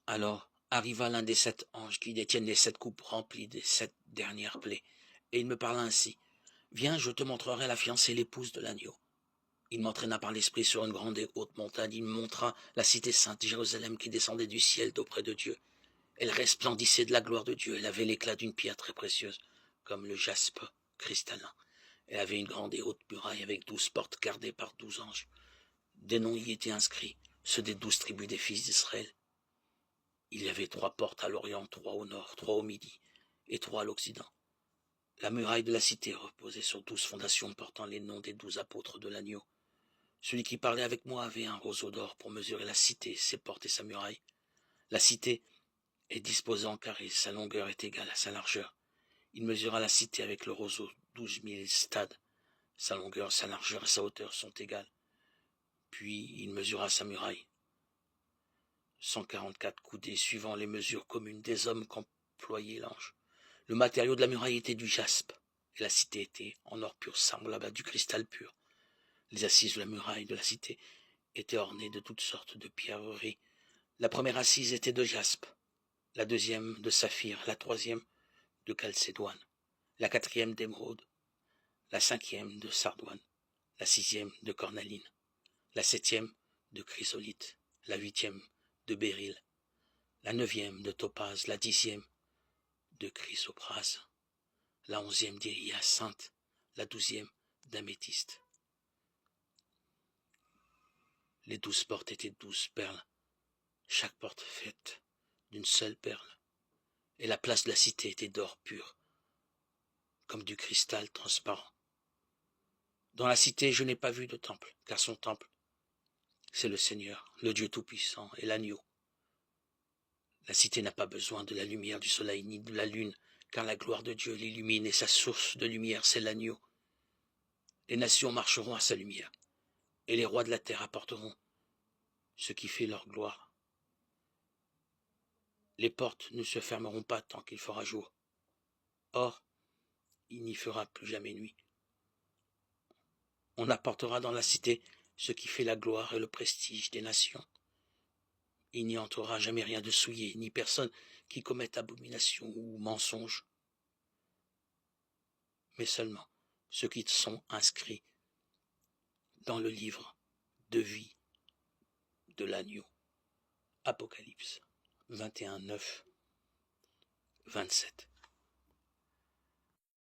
Alors arriva l'un des 7 anges qui détiennent les 7 coupes remplies des 7 dernières plaies, et il me parla ainsi. Viens, je te montrerai la fiancée, l'épouse de l'agneau. Il m'entraîna par l'esprit sur une grande et haute montagne. Il me montra la cité sainte, Jérusalem, qui descendait du ciel d'auprès de Dieu. Elle resplendissait de la gloire de Dieu. Elle avait l'éclat d'une pierre très précieuse, comme le jaspe cristallin. Elle avait une grande et haute muraille avec 12 portes gardées par 12 anges. Des noms y étaient inscrits, ceux des 12 tribus des fils d'Israël. Il y avait 3 portes à l'orient, 3 au nord, 3 au midi et 3 à l'occident. La muraille de la cité reposait sur 12 fondations portant les noms des 12 apôtres de l'agneau. Celui qui parlait avec moi avait un roseau d'or pour mesurer la cité, ses portes et sa muraille. La cité est disposée en carré, sa longueur est égale à sa largeur. Il mesura la cité avec le roseau 12 000 stades. Sa longueur, sa largeur et sa hauteur sont égales. Puis il mesura sa muraille. 144 coudées suivant les mesures communes des hommes qu'employait l'ange. Le matériau de la muraille était du jaspe, et la cité était en or pur, semblable à du cristal pur. Les assises de la muraille de la cité étaient ornées de toutes sortes de pierreries. La première assise était de jaspe, la deuxième de saphir, la troisième de chalcédoine, la quatrième d'émeraude, la cinquième de sardoine, la sixième de cornaline, la septième de chrysolite, la huitième de béryl, la neuvième de topaze, la dixième de chrysoprase, la onzième d'hyacinthe, la douzième d'améthyste. Les 12 portes étaient 12 perles, chaque porte faite d'une seule perle, et la place de la cité était d'or pur, comme du cristal transparent. Dans la cité, je n'ai pas vu de temple, car son temple, c'est le Seigneur, le Dieu Tout-Puissant et l'agneau. La cité n'a pas besoin de la lumière du soleil ni de la lune, car la gloire de Dieu l'illumine et sa source de lumière, c'est l'agneau. Les nations marcheront à sa lumière, et les rois de la terre apporteront ce qui fait leur gloire. Les portes ne se fermeront pas tant qu'il fera jour. Or, il n'y fera plus jamais nuit. On apportera dans la cité ce qui fait la gloire et le prestige des nations. Il n'y entrera jamais rien de souillé, ni personne qui commette abomination ou mensonge, mais seulement ceux qui sont inscrits dans le livre de vie de l'agneau. Apocalypse 21, 9, 27.